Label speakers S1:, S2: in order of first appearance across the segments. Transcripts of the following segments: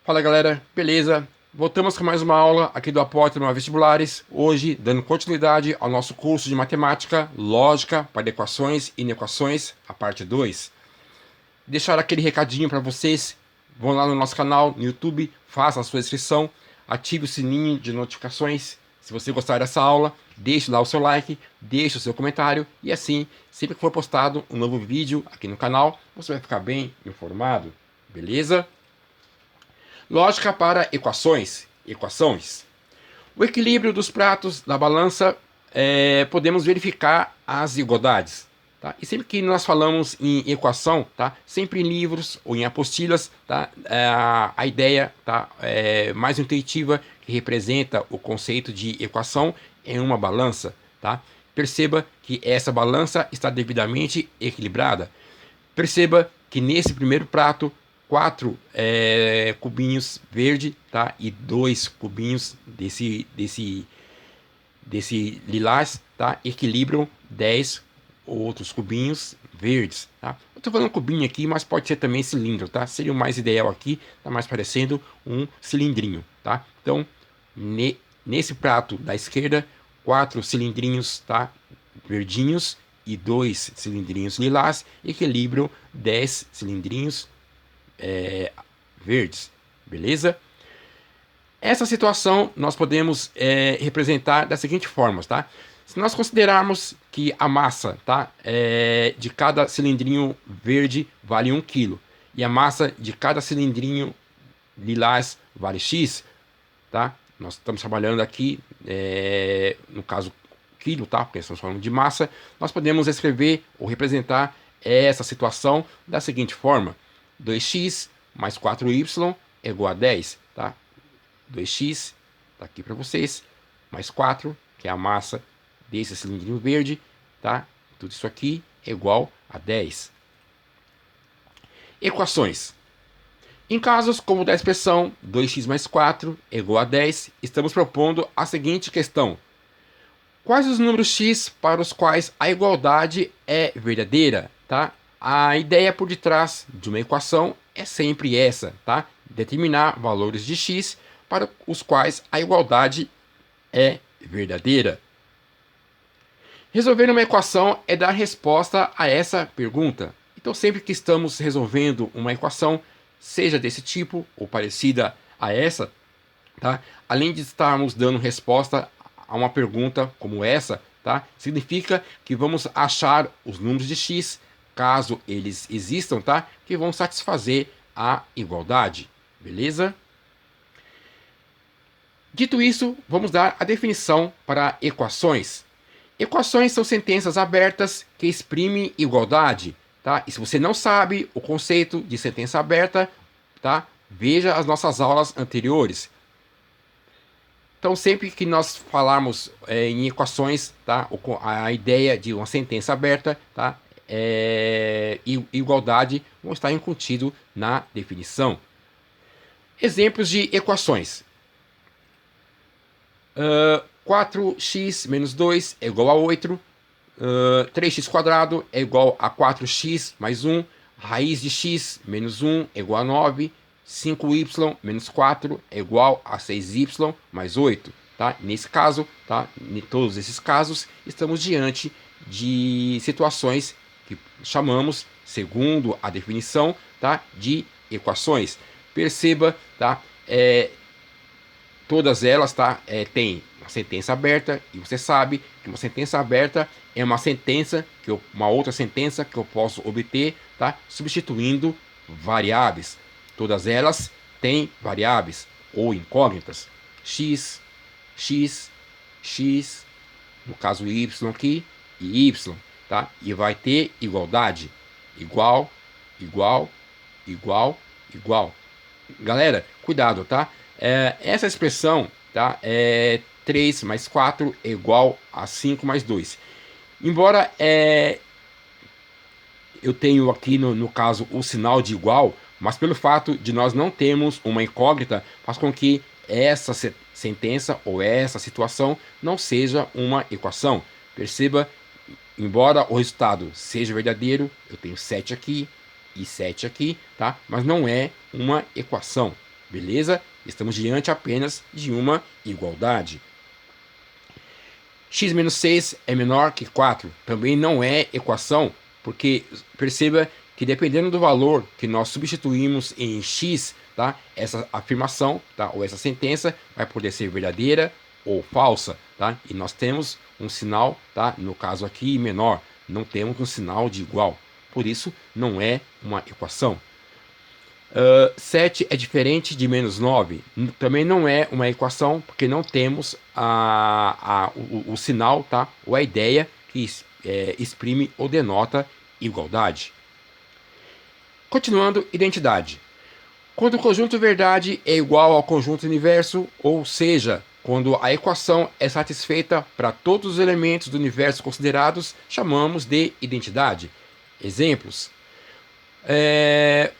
S1: Fala galera, beleza? Voltamos com mais uma aula aqui do Apóstolo Vestibulares, hoje dando continuidade ao nosso curso de Matemática, Lógica para Equações e Inequações, a parte 2. Deixar aquele recadinho para vocês, vão lá no nosso canal no YouTube, façam a sua inscrição, ative o sininho de notificações. Se você gostar dessa aula, deixe lá o seu like, deixe o seu comentário e assim, sempre que for postado um novo vídeo aqui no canal, você vai ficar bem informado, beleza? Lógica para equações. O equilíbrio dos pratos da balança, podemos verificar as igualdades. Tá? E sempre que nós falamos em equação, tá? Sempre em livros ou em apostilas, tá? A ideia, tá? Mais intuitiva que representa o conceito de equação é uma balança. Tá? Perceba que essa balança está devidamente equilibrada. Perceba que nesse primeiro prato, 4 cubinhos verde, tá? E 2 cubinhos desse lilás, tá? Equilibram 10 outros cubinhos verdes, tá? Eu tô falando cubinho aqui, mas pode ser também cilindro, tá? Seria o mais ideal aqui, tá mais parecendo um cilindrinho, tá? Então, nesse prato da esquerda, 4 cilindrinhos, tá? Verdinhos e 2 cilindrinhos lilás equilibram 10 cilindrinhos verdes, beleza? Essa situação nós podemos representar da seguinte forma, tá? Se nós considerarmos que a massa, tá, de cada cilindrinho verde vale 1 kg e a massa de cada cilindrinho lilás vale X, tá? Nós estamos trabalhando aqui, no caso, quilo, tá? Porque estamos falando de massa. Nós podemos escrever ou representar essa situação da seguinte forma: 2x mais 4y é igual a 10, tá? 2x, tá aqui para vocês, mais 4, que é a massa desse cilindrinho verde, tá? Tudo isso aqui é igual a 10. Equações. Em casos como da expressão 2x mais 4 é igual a 10, estamos propondo a seguinte questão: quais os números x para os quais a igualdade é verdadeira, tá? A ideia por detrás de uma equação é sempre essa, tá? Determinar valores de x para os quais a igualdade é verdadeira. Resolver uma equação é dar resposta a essa pergunta. Então, sempre que estamos resolvendo uma equação, seja desse tipo ou parecida a essa, tá? Além de estarmos dando resposta a uma pergunta como essa, tá? Significa que vamos achar os números de x, caso eles existam, tá? Que vão satisfazer a igualdade, beleza? Dito isso, vamos dar a definição para equações. Equações são sentenças abertas que exprimem igualdade, tá? E se você não sabe o conceito de sentença aberta, tá? Veja as nossas aulas anteriores. Então, sempre que nós falarmos em equações, tá? A ideia de uma sentença aberta, tá? E igualdade vão estar incutido na definição. Exemplos de equações. 4x menos 2 é igual a 8. 3x² é igual a 4x mais 1. Raiz de x menos 1 é igual a 9. 5y menos 4 é igual a 6y mais 8. Tá? Nesse caso, tá? Em todos esses casos, estamos diante de situações que chamamos, segundo a definição, tá? De equações. Perceba, tá? Todas elas, tá? Tem uma sentença aberta, e você sabe que uma sentença aberta é uma sentença, uma outra sentença que eu posso obter, tá? Substituindo variáveis. Todas elas têm variáveis ou incógnitas. X, x, x, no caso y aqui, e y, tá? E vai ter igualdade. Igual, igual, igual, igual. Galera, cuidado, tá? Essa expressão, tá? 3 mais 4 é igual a 5 mais 2. Embora eu tenho aqui, no caso, o sinal de igual, mas pelo fato de nós não termos uma incógnita, faz com que essa sentença ou essa situação não seja uma equação. Perceba, embora o resultado seja verdadeiro, eu tenho 7 aqui e 7 aqui, tá? Mas não é uma equação. Beleza? Estamos diante apenas de uma igualdade. X menos 6 é menor que 4. Também não é equação, porque perceba que dependendo do valor que nós substituímos em x, tá? Essa afirmação, tá? Ou essa sentença vai poder ser verdadeira ou falsa, tá? E nós temos um sinal, tá? No caso aqui, menor. Não temos um sinal de igual. Por isso, não é uma equação. 7 é diferente de menos 9. Também não é uma equação, porque não temos o sinal, tá? Ou a ideia que exprime ou denota igualdade. Continuando, identidade. Quando o conjunto verdade é igual ao conjunto universo, ou seja, quando a equação é satisfeita para todos os elementos do universo considerados, chamamos de identidade. Exemplos.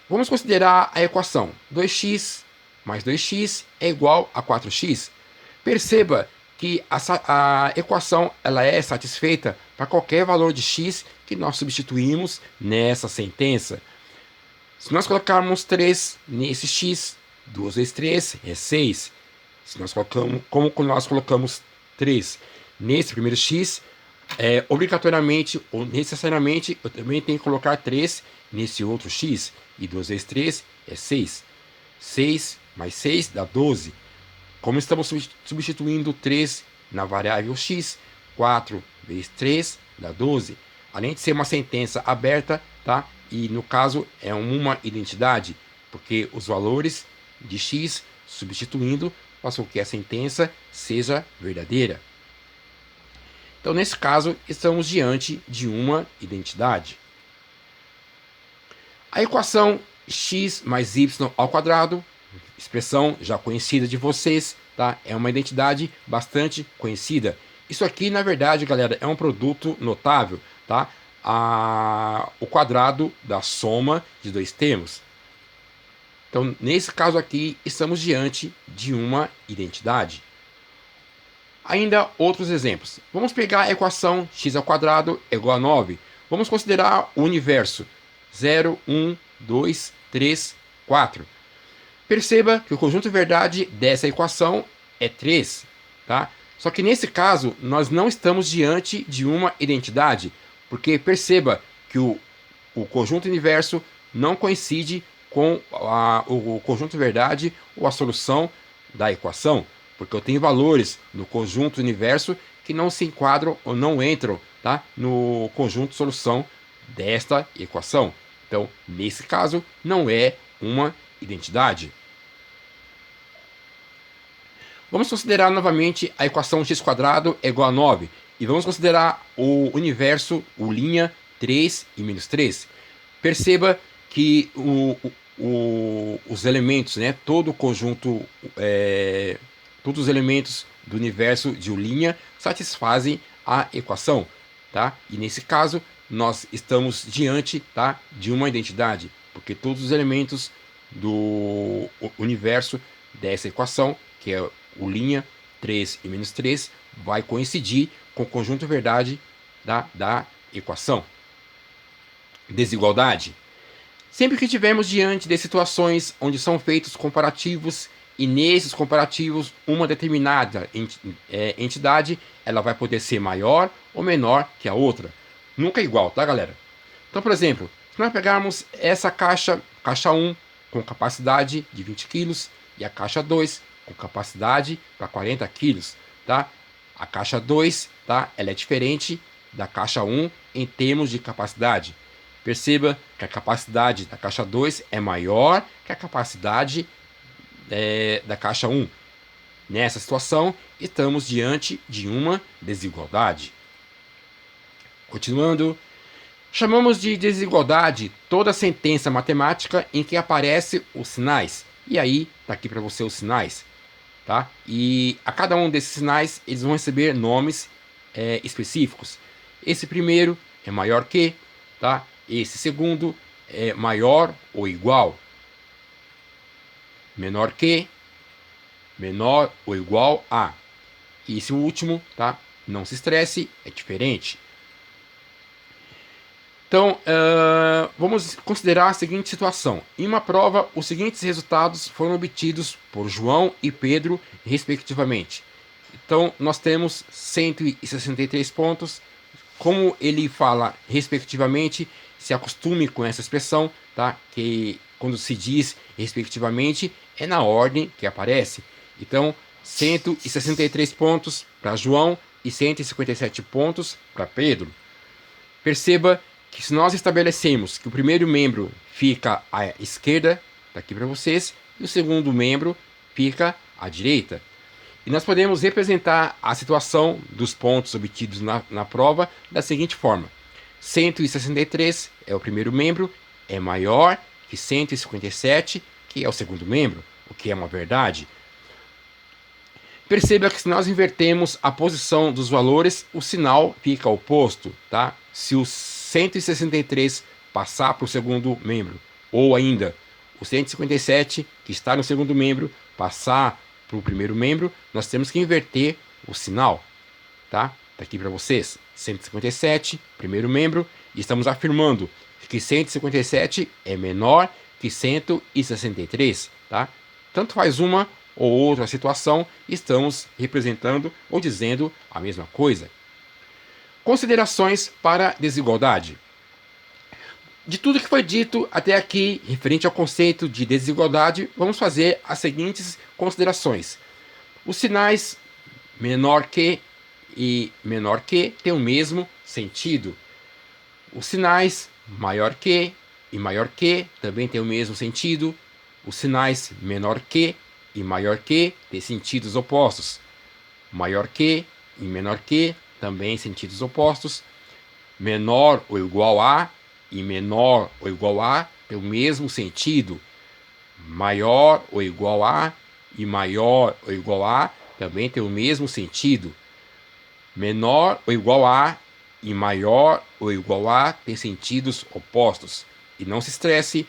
S1: Vamos considerar a equação 2x mais 2x é igual a 4x. Perceba que a equação ela é satisfeita para qualquer valor de x que nós substituímos nessa sentença. Se nós colocarmos 3 nesse x, 2 vezes 3 é 6. Se nós colocamos, como nós colocamos 3 nesse primeiro x, obrigatoriamente ou necessariamente eu também tenho que colocar 3 nesse outro x. E 2 vezes 3 é 6. 6 mais 6 dá 12. Como estamos substituindo 3 na variável x, 4 vezes 3 dá 12. Além de ser uma sentença aberta, tá? E no caso é uma identidade, porque os valores de x substituindo faz com que a sentença seja verdadeira. Então, nesse caso, estamos diante de uma identidade. A equação x mais y ao quadrado, expressão já conhecida de vocês, tá? É uma identidade bastante conhecida. Isso aqui, na verdade, galera, é um produto notável, tá? O quadrado da soma de dois termos. Então, nesse caso aqui, estamos diante de uma identidade. Ainda outros exemplos. Vamos pegar a equação x ao quadrado é igual a 9. Vamos considerar o universo 0, 1, 2, 3, 4. Perceba que o conjunto verdade dessa equação é 3. Tá? Só que nesse caso, nós não estamos diante de uma identidade, porque perceba que o conjunto universo não coincide com o conjunto verdade ou a solução da equação, porque eu tenho valores no conjunto universo que não se enquadram ou não entram, tá, no conjunto solução desta equação. Então, nesse caso, não é uma identidade. Vamos considerar novamente a equação x² é igual a 9. E vamos considerar o universo, o linha 3 e menos 3. Perceba que os elementos, né, todo o conjunto, todos os elementos do universo de linha satisfazem a equação. Tá? E nesse caso, nós estamos diante, tá, de uma identidade, porque todos os elementos do universo dessa equação, que é o linha 3 e menos 3, vai coincidir com o conjunto verdade da equação. Desigualdade. Sempre que estivermos diante de situações onde são feitos comparativos e nesses comparativos uma determinada entidade ela vai poder ser maior ou menor que a outra. Nunca é igual, tá, galera? Então, por exemplo, se nós pegarmos essa caixa 1 com capacidade de 20 kg e a caixa 2 com capacidade para 40 kg, tá? A caixa 2, tá? Ela é diferente da caixa 1 em termos de capacidade. Perceba que a capacidade da caixa 2 é maior que a capacidade da caixa 1. Nessa situação, estamos diante de uma desigualdade. Continuando, chamamos de desigualdade toda sentença matemática em que aparecem os sinais. E aí, está aqui para você os sinais. Tá? E a cada um desses sinais, eles vão receber nomes específicos. Esse primeiro é maior que, tá? Esse segundo é maior ou igual. Menor que, menor ou igual a. E esse último, tá? Não se estresse, é diferente. Então, vamos considerar a seguinte situação. Em uma prova, os seguintes resultados foram obtidos por João e Pedro, respectivamente. Então, nós temos 163 pontos. Como ele fala respectivamente, se acostume com essa expressão, tá? Que quando se diz respectivamente, é na ordem que aparece. Então, 163 pontos para João e 157 pontos para Pedro. Perceba que se nós estabelecemos que o primeiro membro fica à esquerda, está aqui para vocês, e o segundo membro fica à direita. E nós podemos representar a situação dos pontos obtidos na prova da seguinte forma. 163 é o primeiro membro, é maior que 157, que é o segundo membro, o que é uma verdade. Perceba que se nós invertemos a posição dos valores, o sinal fica oposto, tá? Se o 163 passar para o segundo membro, ou ainda o 157, que está no segundo membro, passar para o primeiro membro, nós temos que inverter o sinal, tá? Tá aqui para vocês, 157, primeiro membro, e estamos afirmando que 157 é menor que 163, tá? Tanto faz uma ou outra situação, estamos representando ou dizendo a mesma coisa. Considerações para desigualdade. De tudo que foi dito até aqui, referente ao conceito de desigualdade, vamos fazer as seguintes considerações. Os sinais menor que e menor que têm o mesmo sentido. Os sinais maior que e maior que também têm o mesmo sentido. Os sinais menor que e maior que têm sentidos opostos. Maior que e menor que também sentidos opostos. Menor ou igual a e menor ou igual a tem o mesmo sentido. Maior ou igual a e maior ou igual a também tem o mesmo sentido. Menor ou igual a e maior ou igual a tem sentidos opostos. E não se estresse,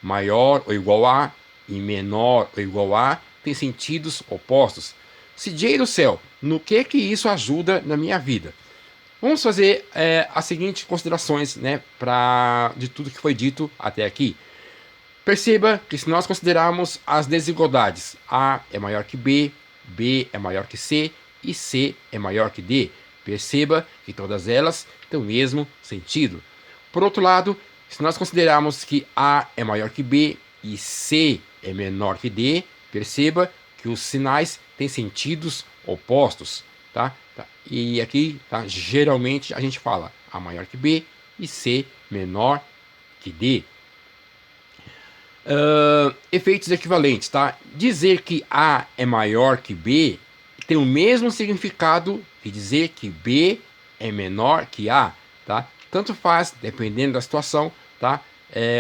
S1: maior ou igual a e menor ou igual a tem sentidos opostos. CJ do céu, no que isso ajuda na minha vida? Vamos fazer as seguintes considerações, né, de tudo que foi dito até aqui. Perceba que se nós considerarmos as desigualdades, A é maior que B, B é maior que C e C é maior que D. Perceba que todas elas têm o mesmo sentido. Por outro lado, se nós considerarmos que A é maior que B e C é menor que D, perceba que os sinais têm sentidos opostos, tá? E aqui, tá? Geralmente a gente fala A maior que B e C menor que D. Efeitos equivalentes, tá? Dizer que A é maior que B tem o mesmo significado que dizer que B é menor que A, tá? Tanto faz, dependendo da situação, tá?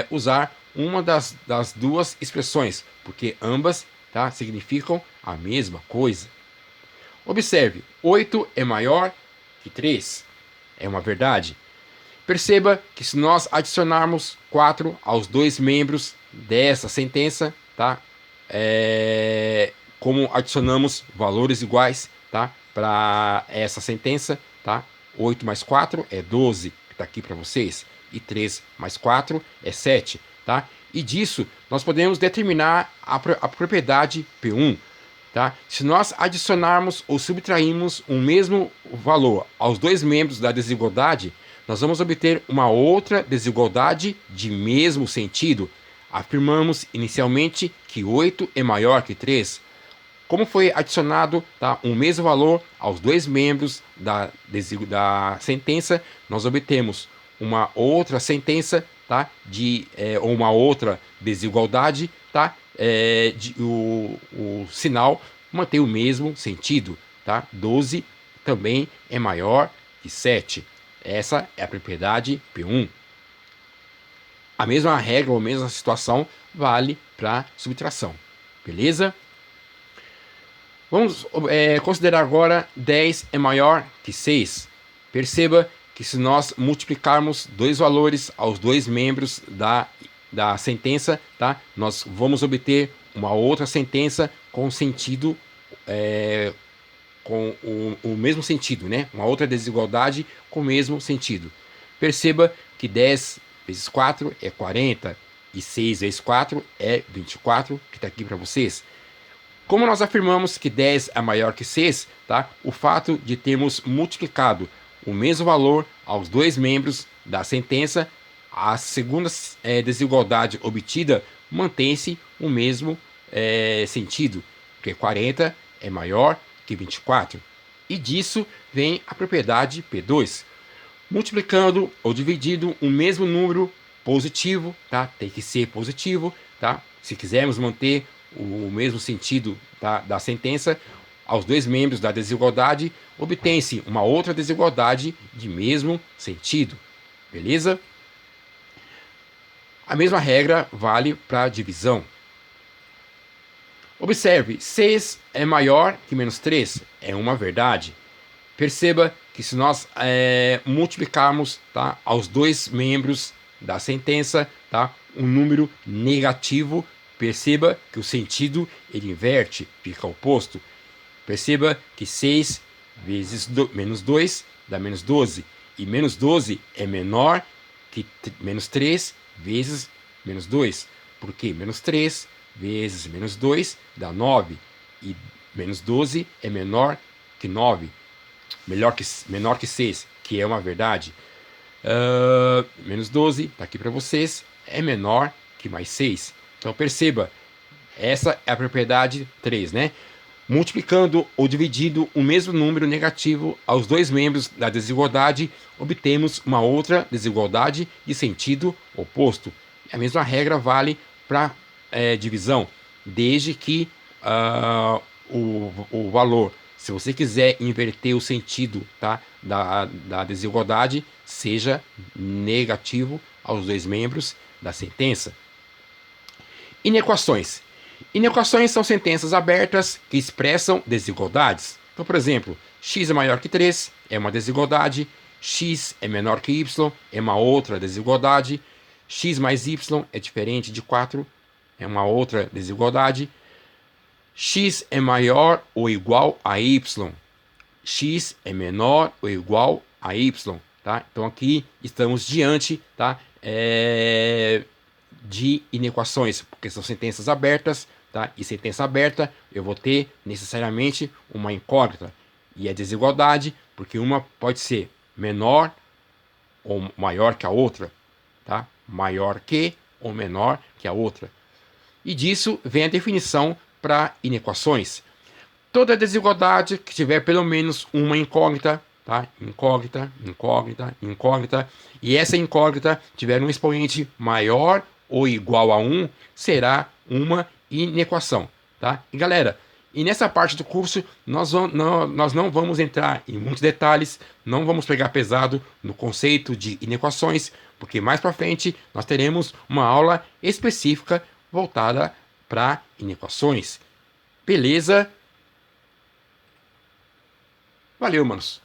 S1: Usar uma das duas expressões, porque ambas, tá, significam a mesma coisa. Observe, 8 é maior que 3. É uma verdade. Perceba que se nós adicionarmos 4 aos dois membros dessa sentença, tá? Como adicionamos valores iguais, tá? Para essa sentença, tá? 8 mais 4 é 12, que está aqui para vocês. E 3 mais 4 é 7, tá? E disso nós podemos determinar a propriedade P1. Tá? Se nós adicionarmos ou subtrairmos um mesmo valor aos dois membros da desigualdade, nós vamos obter uma outra desigualdade de mesmo sentido. Afirmamos inicialmente que 8 é maior que 3. Como foi adicionado, tá, um mesmo valor aos dois membros da sentença, nós obtemos uma outra sentença, tá, ou uma outra desigualdade, tá, o sinal mantém o mesmo sentido, tá? 12 também é maior que 7. Essa é a propriedade P1. A mesma regra ou a mesma situação vale para subtração. Beleza? Vamos considerar agora 10 é maior que 6. Perceba que se nós multiplicarmos dois valores aos dois membros da sentença, tá? Nós vamos obter uma outra sentença com sentido, com o mesmo sentido, né? Uma outra desigualdade com o mesmo sentido. Perceba que 10 vezes 4 é 40 e 6 vezes 4 é 24, que está aqui para vocês. Como nós afirmamos que 10 é maior que 6, tá? O fato de termos multiplicado o mesmo valor aos dois membros da sentença, a segunda desigualdade obtida mantém-se o mesmo sentido, porque 40 é maior que 24. E disso vem a propriedade P2. Multiplicando ou dividindo o mesmo número positivo, tá? Tem que ser positivo, tá? Se quisermos manter o mesmo sentido da sentença, aos dois membros da desigualdade, obtém-se uma outra desigualdade de mesmo sentido. Beleza? A mesma regra vale para a divisão. Observe, 6 é maior que menos 3. É uma verdade. Perceba que se nós multiplicarmos, tá, aos dois membros da sentença, tá, um número negativo, perceba que o sentido ele inverte, fica oposto. Perceba que 6 vezes menos 2 dá menos 12. E menos 12 é menor que menos 3 vezes menos 2. Porque menos 3 vezes menos 2 dá 9. E menos 12 é menor que 9. Menor que 6, que é uma verdade. Menos 12, está aqui para vocês, é menor que mais 6. Então perceba, essa é a propriedade 3, né? Multiplicando ou dividindo o mesmo número negativo aos dois membros da desigualdade, obtemos uma outra desigualdade de sentido oposto. A mesma regra vale para divisão, desde que o valor, se você quiser inverter o sentido, tá, da desigualdade, seja negativo aos dois membros da sentença. Inequações. Inequações são sentenças abertas que expressam desigualdades. Então, por exemplo, x é maior que 3 é uma desigualdade, x é menor que y é uma outra desigualdade, x mais y é diferente de 4 é uma outra desigualdade, x é maior ou igual a y, x é menor ou igual a y, tá? Então aqui estamos diante, tá, de inequações, porque são sentenças abertas, tá? E sentença aberta eu vou ter necessariamente uma incógnita, e é desigualdade porque uma pode ser menor ou maior que a outra, tá? Maior que ou menor que a outra. E disso vem a definição para inequações. Toda desigualdade que tiver pelo menos uma incógnita, tá? Incógnita, incógnita, incógnita, e essa incógnita tiver um expoente maior ou igual a 1, será uma inequação, tá? E galera, e nessa parte do curso nós não vamos entrar em muitos detalhes, não vamos pegar pesado no conceito de inequações, porque mais para frente nós teremos uma aula específica voltada para inequações. Beleza? Valeu, manos.